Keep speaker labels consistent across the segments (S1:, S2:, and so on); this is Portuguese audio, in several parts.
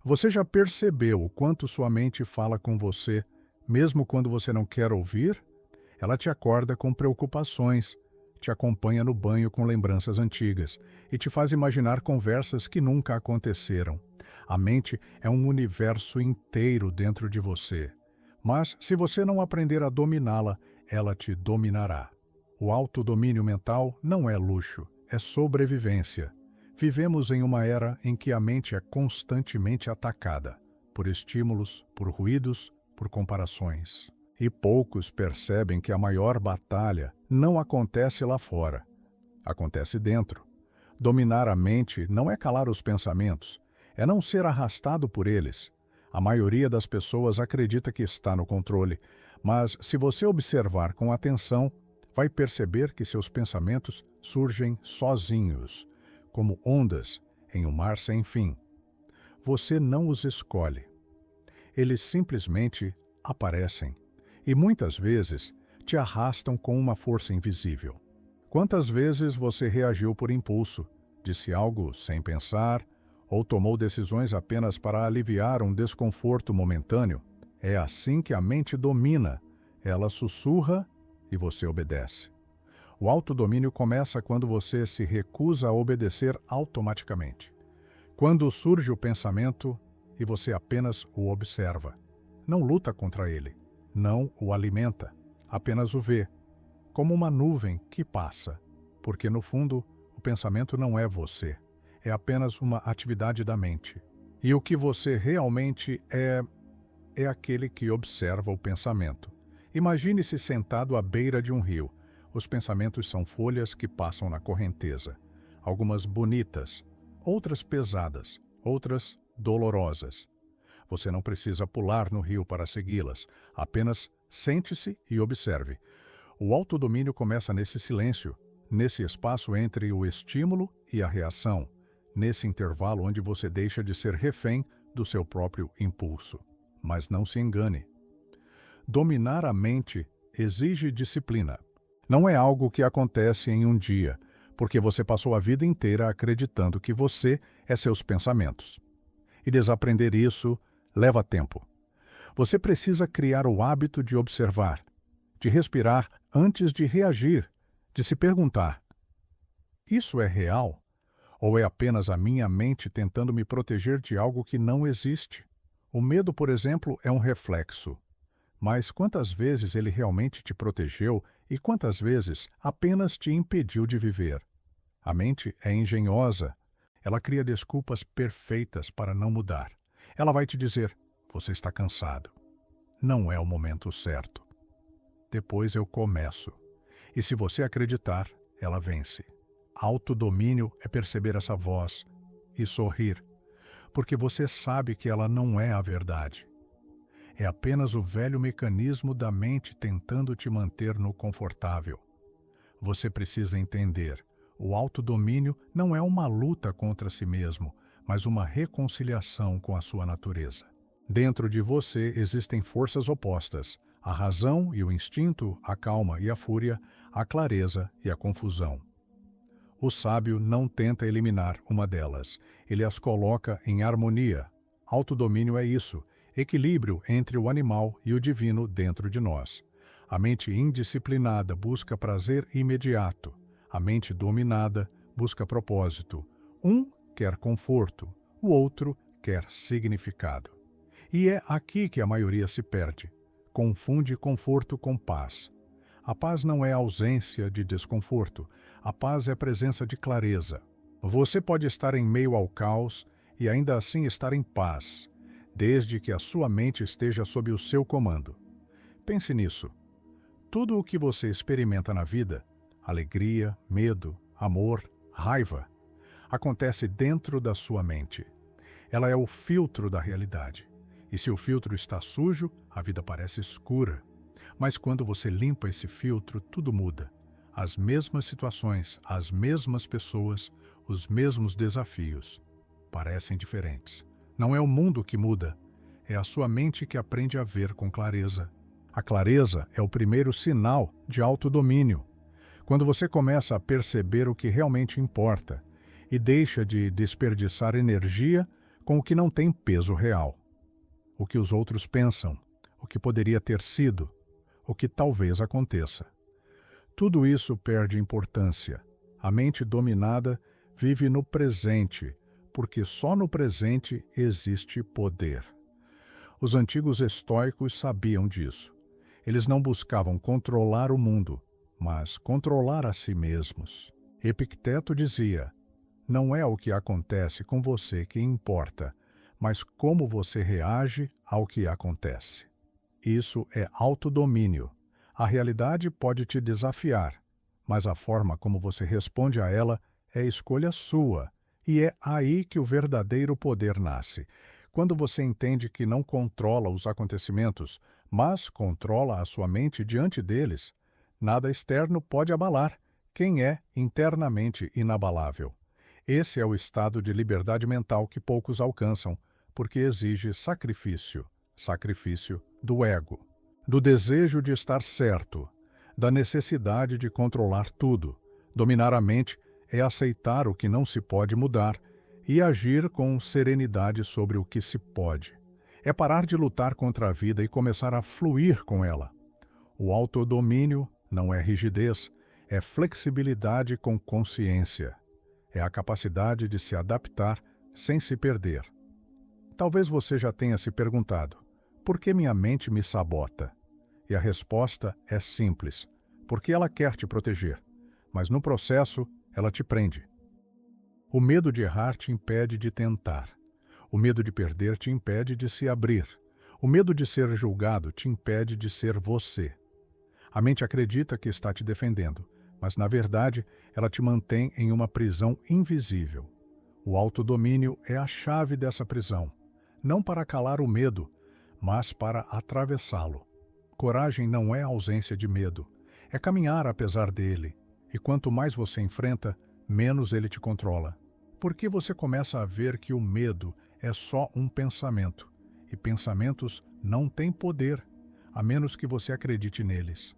S1: Você já percebeu o quanto sua mente fala com você, mesmo quando você não quer ouvir? Ela te acorda com preocupações, te acompanha no banho com lembranças antigas e te faz imaginar conversas que nunca aconteceram. A mente é um universo inteiro dentro de você. Mas, se você não aprender a dominá-la, ela te dominará. O autodomínio mental não é luxo, é sobrevivência. Vivemos em uma era em que a mente é constantemente atacada por estímulos, por ruídos, por comparações. E poucos percebem que a maior batalha não acontece lá fora, acontece dentro. Dominar a mente não é calar os pensamentos, é não ser arrastado por eles. A maioria das pessoas acredita que está no controle, mas se você observar com atenção, vai perceber que seus pensamentos surgem sozinhos, como ondas em um mar sem fim. Você não os escolhe. Eles simplesmente aparecem e muitas vezes te arrastam com uma força invisível. Quantas vezes você reagiu por impulso, disse algo sem pensar ou tomou decisões apenas para aliviar um desconforto momentâneo? É assim que a mente domina. Ela sussurra e você obedece. O autodomínio começa quando você se recusa a obedecer automaticamente. Quando surge o pensamento e você apenas o observa. Não luta contra ele, não o alimenta, apenas o vê, como uma nuvem que passa, porque no fundo o pensamento não é você, é apenas uma atividade da mente. E o que você realmente é aquele que observa o pensamento. Imagine-se sentado à beira de um rio. Os pensamentos são folhas que passam na correnteza. Algumas bonitas, outras pesadas, outras dolorosas. Você não precisa pular no rio para segui-las. Apenas sente-se e observe. O autodomínio começa nesse silêncio, nesse espaço entre o estímulo e a reação, nesse intervalo onde você deixa de ser refém do seu próprio impulso. Mas não se engane. Dominar a mente exige disciplina. Não é algo que acontece em um dia, porque você passou a vida inteira acreditando que você é seus pensamentos. E desaprender isso leva tempo. Você precisa criar o hábito de observar, de respirar antes de reagir, de se perguntar: isso é real? Ou é apenas a minha mente tentando me proteger de algo que não existe? O medo, por exemplo, é um reflexo. Mas quantas vezes ele realmente te protegeu e quantas vezes apenas te impediu de viver? A mente é engenhosa. Ela cria desculpas perfeitas para não mudar. Ela vai te dizer: você está cansado. Não é o momento certo. Depois eu começo. E se você acreditar, ela vence. Autodomínio é perceber essa voz e sorrir, porque você sabe que ela não é a verdade. É apenas o velho mecanismo da mente tentando te manter no confortável. Você precisa entender, o autodomínio não é uma luta contra si mesmo, mas uma reconciliação com a sua natureza. Dentro de você existem forças opostas, a razão e o instinto, a calma e a fúria, a clareza e a confusão. O sábio não tenta eliminar uma delas, ele as coloca em harmonia. Autodomínio é isso, equilíbrio entre o animal e o divino dentro de nós. A mente indisciplinada busca prazer imediato. A mente dominada busca propósito. Um quer conforto, o outro quer significado. E é aqui que a maioria se perde. Confunde conforto com paz. A paz não é ausência de desconforto. A paz é presença de clareza. Você pode estar em meio ao caos e ainda assim estar em paz, desde que a sua mente esteja sob o seu comando. Pense nisso. Tudo o que você experimenta na vida, alegria, medo, amor, raiva, acontece dentro da sua mente. Ela é o filtro da realidade. E se o filtro está sujo, a vida parece escura. Mas quando você limpa esse filtro, tudo muda. As mesmas situações, as mesmas pessoas, os mesmos desafios parecem diferentes. Não é o mundo que muda, é a sua mente que aprende a ver com clareza. A clareza é o primeiro sinal de autodomínio. Quando você começa a perceber o que realmente importa e deixa de desperdiçar energia com o que não tem peso real. O que os outros pensam, o que poderia ter sido, o que talvez aconteça. Tudo isso perde importância. A mente dominada vive no presente, porque só no presente existe poder. Os antigos estoicos sabiam disso. Eles não buscavam controlar o mundo, mas controlar a si mesmos. Epicteto dizia: não é o que acontece com você que importa, mas como você reage ao que acontece. Isso é autodomínio. A realidade pode te desafiar, mas a forma como você responde a ela é escolha sua, e é aí que o verdadeiro poder nasce. Quando você entende que não controla os acontecimentos, mas controla a sua mente diante deles, nada externo pode abalar quem é internamente inabalável. Esse é o estado de liberdade mental que poucos alcançam, porque exige sacrifício, sacrifício do ego, do desejo de estar certo, da necessidade de controlar tudo. Dominar a mente é aceitar o que não se pode mudar e agir com serenidade sobre o que se pode. É parar de lutar contra a vida e começar a fluir com ela. O autodomínio não é rigidez, é flexibilidade com consciência. É a capacidade de se adaptar sem se perder. Talvez você já tenha se perguntado: por que minha mente me sabota? E a resposta é simples: porque ela quer te proteger, mas no processo ela te prende. O medo de errar te impede de tentar. O medo de perder te impede de se abrir. O medo de ser julgado te impede de ser você. A mente acredita que está te defendendo, mas na verdade ela te mantém em uma prisão invisível. O autodomínio é a chave dessa prisão, não para calar o medo, mas para atravessá-lo. Coragem não é ausência de medo, é caminhar apesar dele, e quanto mais você enfrenta, menos ele te controla. Porque você começa a ver que o medo é só um pensamento, e pensamentos não têm poder, a menos que você acredite neles.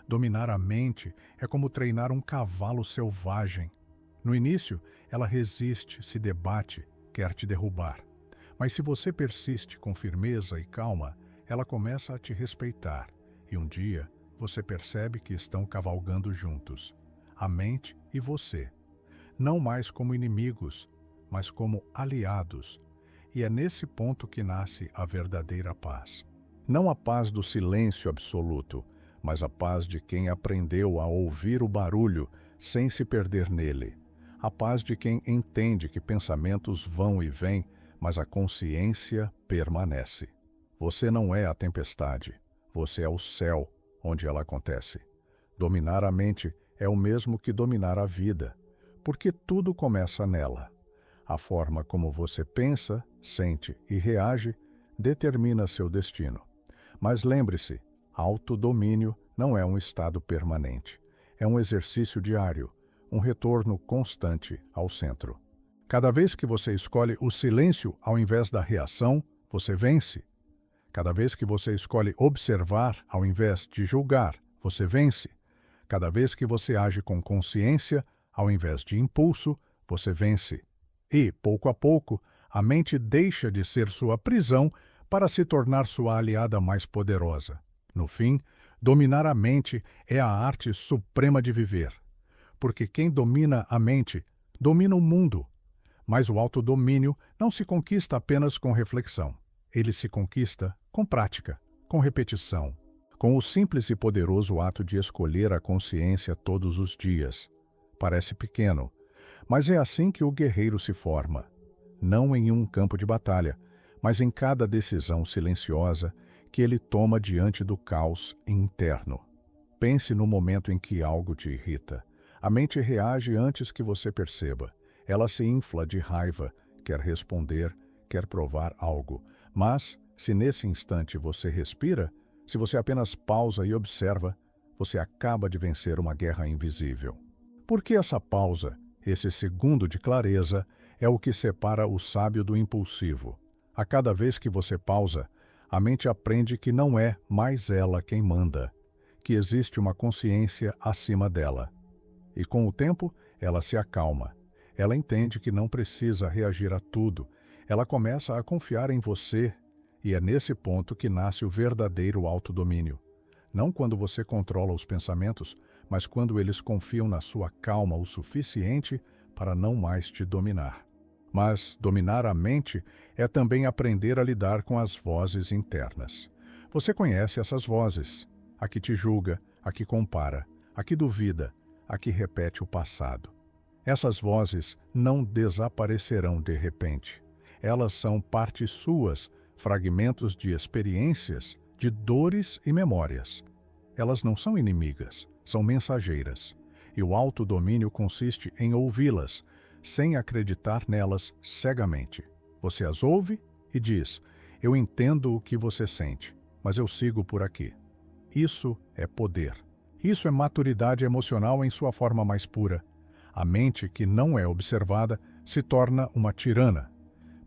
S1: Dominar a mente é como treinar um cavalo selvagem. No início, ela resiste, se debate, quer te derrubar. Mas se você persiste com firmeza e calma, ela começa a te respeitar, e um dia você percebe que estão cavalgando juntos, a mente e você. Não mais como inimigos, mas como aliados. E é nesse ponto que nasce a verdadeira paz. Não a paz do silêncio absoluto, mas a paz de quem aprendeu a ouvir o barulho sem se perder nele. A paz de quem entende que pensamentos vão e vêm, mas a consciência permanece. Você não é a tempestade, você é o céu onde ela acontece. Dominar a mente é o mesmo que dominar a vida, porque tudo começa nela. A forma como você pensa, sente e reage determina seu destino. Mas lembre-se, autodomínio não é um estado permanente. É um exercício diário, um retorno constante ao centro. Cada vez que você escolhe o silêncio ao invés da reação, você vence. Cada vez que você escolhe observar ao invés de julgar, você vence. Cada vez que você age com consciência ao invés de impulso, você vence. E, pouco a pouco, a mente deixa de ser sua prisão para se tornar sua aliada mais poderosa. No fim, dominar a mente é a arte suprema de viver. Porque quem domina a mente, domina o mundo. Mas o autodomínio não se conquista apenas com reflexão. Ele se conquista com prática, com repetição, com o simples e poderoso ato de escolher a consciência todos os dias. Parece pequeno, mas é assim que o guerreiro se forma. Não em um campo de batalha, mas em cada decisão silenciosa que ele toma diante do caos interno. Pense no momento em que algo te irrita. A mente reage antes que você perceba. Ela se infla de raiva, quer responder, quer provar algo. Mas, se nesse instante você respira, se você apenas pausa e observa, você acaba de vencer uma guerra invisível. Porque essa pausa, esse segundo de clareza, é o que separa o sábio do impulsivo. A cada vez que você pausa, a mente aprende que não é mais ela quem manda, que existe uma consciência acima dela. E com o tempo, ela se acalma. Ela entende que não precisa reagir a tudo. Ela começa a confiar em você e é nesse ponto que nasce o verdadeiro autodomínio. Não quando você controla os pensamentos, mas quando eles confiam na sua calma o suficiente para não mais te dominar. Mas dominar a mente é também aprender a lidar com as vozes internas. Você conhece essas vozes: a que te julga, a que compara, a que duvida, a que repete o passado. Essas vozes não desaparecerão de repente. Elas são partes suas, fragmentos de experiências, de dores e memórias. Elas não são inimigas, são mensageiras. E o autodomínio consiste em ouvi-las, sem acreditar nelas cegamente. Você as ouve e diz: eu entendo o que você sente, mas eu sigo por aqui. Isso é poder. Isso é maturidade emocional em sua forma mais pura. A mente que não é observada se torna uma tirana,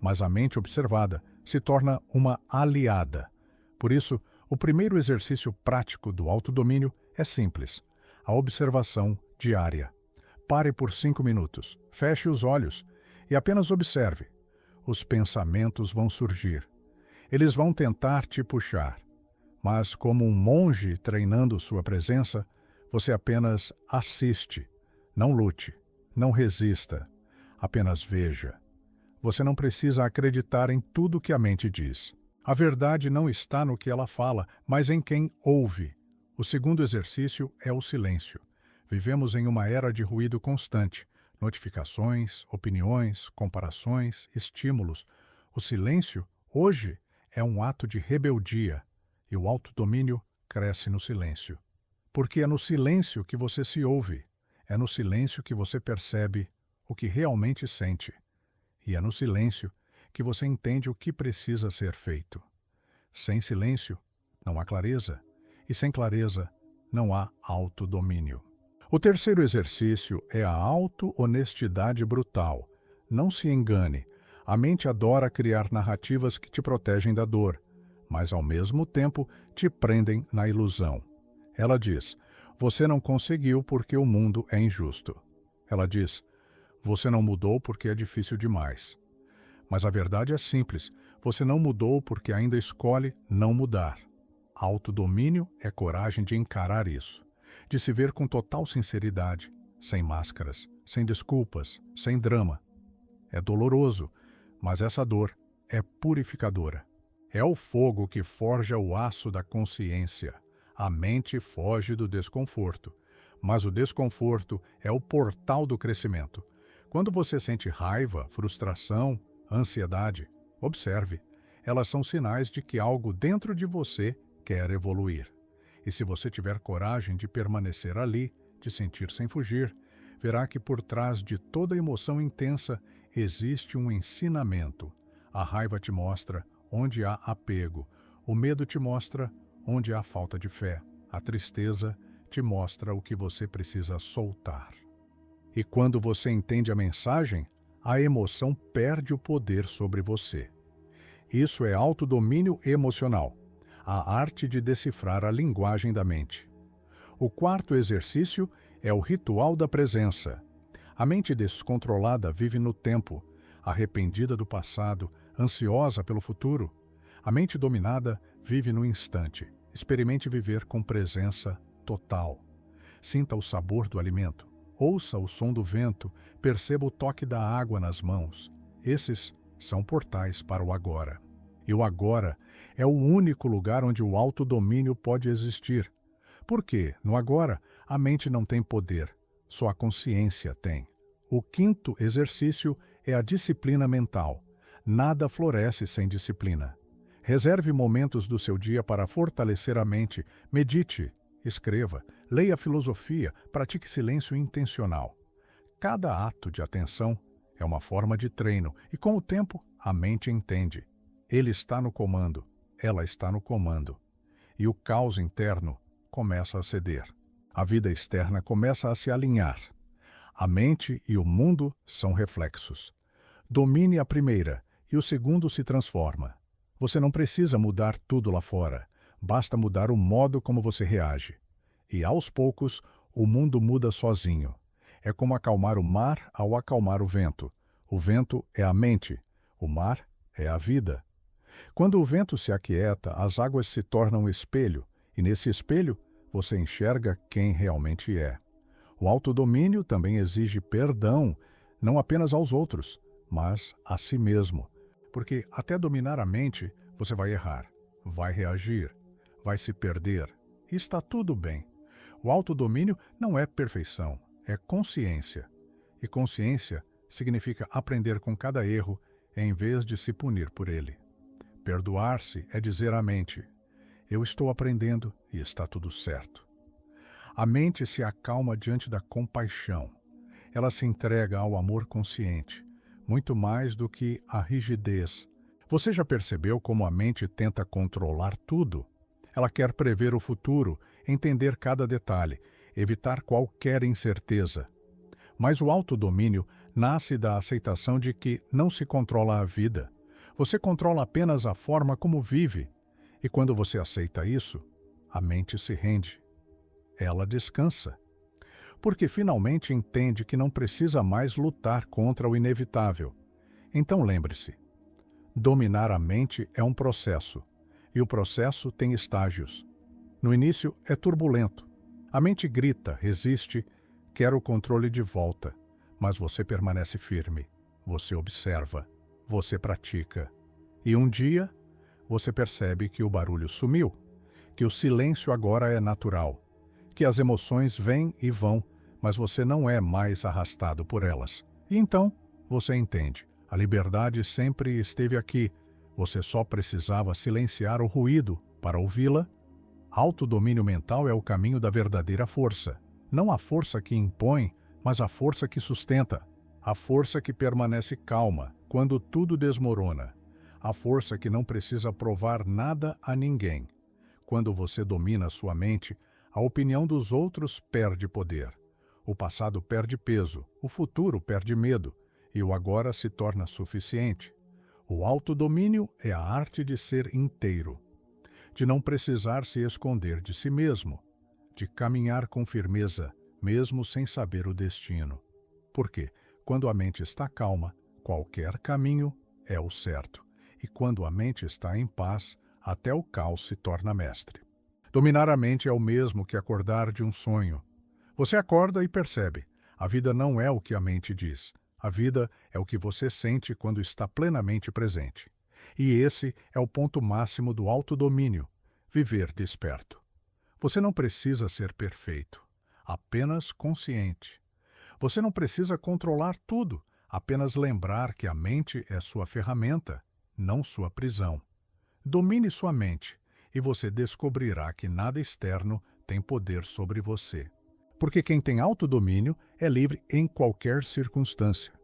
S1: mas a mente observada se torna uma aliada. Por isso, o primeiro exercício prático do autodomínio é simples: a observação diária. Pare por 5 minutos, feche os olhos e apenas observe. Os pensamentos vão surgir. Eles vão tentar te puxar. Mas, como um monge treinando sua presença, você apenas assiste. Não lute, não resista, apenas veja. Você não precisa acreditar em tudo que a mente diz. A verdade não está no que ela fala, mas em quem ouve. O segundo exercício é o silêncio. Vivemos em uma era de ruído constante. Notificações, opiniões, comparações, estímulos. O silêncio, hoje, é um ato de rebeldia. E o autodomínio cresce no silêncio. Porque é no silêncio que você se ouve. É no silêncio que você percebe o que realmente sente. E é no silêncio que você entende o que precisa ser feito. Sem silêncio, não há clareza. E sem clareza, não há autodomínio. O terceiro exercício é a auto-honestidade brutal. Não se engane. A mente adora criar narrativas que te protegem da dor, mas ao mesmo tempo te prendem na ilusão. Ela diz: você não conseguiu porque o mundo é injusto. Ela diz: você não mudou porque é difícil demais. Mas a verdade é simples: você não mudou porque ainda escolhe não mudar. Autodomínio é coragem de encarar isso, de se ver com total sinceridade, sem máscaras, sem desculpas, sem drama. É doloroso, mas essa dor é purificadora. É o fogo que forja o aço da consciência. A mente foge do desconforto, mas o desconforto é o portal do crescimento. Quando você sente raiva, frustração, ansiedade, observe. Elas são sinais de que algo dentro de você quer evoluir. E se você tiver coragem de permanecer ali, de sentir sem fugir, verá que por trás de toda emoção intensa existe um ensinamento. A raiva te mostra onde há apego, o medo te mostra onde há falta de fé, a tristeza te mostra o que você precisa soltar. E quando você entende a mensagem, a emoção perde o poder sobre você. Isso é autodomínio emocional, a arte de decifrar a linguagem da mente. O quarto exercício é o ritual da presença. A mente descontrolada vive no tempo, arrependida do passado, ansiosa pelo futuro. A mente dominada vive no instante. Experimente viver com presença total. Sinta o sabor do alimento. Ouça o som do vento. Perceba o toque da água nas mãos. Esses são portais para o agora. E o agora é o único lugar onde o autodomínio pode existir. Porque, no agora, a mente não tem poder, só a consciência tem. O quinto exercício é a disciplina mental. Nada floresce sem disciplina. Reserve momentos do seu dia para fortalecer a mente. Medite, escreva, leia filosofia, pratique silêncio intencional. Cada ato de atenção é uma forma de treino e, com o tempo, a mente entende. Ele está no comando, ela está no comando. E o caos interno começa a ceder. A vida externa começa a se alinhar. A mente e o mundo são reflexos. Domine a primeira e o segundo se transforma. Você não precisa mudar tudo lá fora. Basta mudar o modo como você reage. E aos poucos, o mundo muda sozinho. É como acalmar o mar ao acalmar o vento. O vento é a mente. O mar é a vida. Quando o vento se aquieta, as águas se tornam espelho, e nesse espelho você enxerga quem realmente é. O autodomínio também exige perdão, não apenas aos outros, mas a si mesmo. Porque até dominar a mente, você vai errar, vai reagir, vai se perder. E está tudo bem. O autodomínio não é perfeição, é consciência. E consciência significa aprender com cada erro em vez de se punir por ele. Perdoar-se é dizer à mente: eu estou aprendendo e está tudo certo. A mente se acalma diante da compaixão. Ela se entrega ao amor consciente, muito mais do que à rigidez. Você já percebeu como a mente tenta controlar tudo? Ela quer prever o futuro, entender cada detalhe, evitar qualquer incerteza. Mas o autodomínio nasce da aceitação de que não se controla a vida. Você controla apenas a forma como vive. E quando você aceita isso, a mente se rende. Ela descansa. Porque finalmente entende que não precisa mais lutar contra o inevitável. Então lembre-se, dominar a mente é um processo, e o processo tem estágios. No início é turbulento. A mente grita, resiste, quer o controle de volta, mas você permanece firme. Você observa, você pratica. E um dia, você percebe que o barulho sumiu, que o silêncio agora é natural, que as emoções vêm e vão, mas você não é mais arrastado por elas. E então, você entende, a liberdade sempre esteve aqui, você só precisava silenciar o ruído para ouvi-la. Autodomínio mental é o caminho da verdadeira força. Não a força que impõe, mas a força que sustenta. A força que permanece calma quando tudo desmorona. A força que não precisa provar nada a ninguém. Quando você domina sua mente, a opinião dos outros perde poder. O passado perde peso, o futuro perde medo, e o agora se torna suficiente. O autodomínio é a arte de ser inteiro, de não precisar se esconder de si mesmo, de caminhar com firmeza, mesmo sem saber o destino. Porque, quando a mente está calma, qualquer caminho é o certo, e quando a mente está em paz, até o caos se torna mestre. Dominar a mente é o mesmo que acordar de um sonho. Você acorda e percebe, a vida não é o que a mente diz. A vida é o que você sente quando está plenamente presente. E esse é o ponto máximo do autodomínio, viver desperto. Você não precisa ser perfeito, apenas consciente. Você não precisa controlar tudo, apenas lembrar que a mente é sua ferramenta, não sua prisão. Domine sua mente e você descobrirá que nada externo tem poder sobre você. Porque quem tem autodomínio é livre em qualquer circunstância.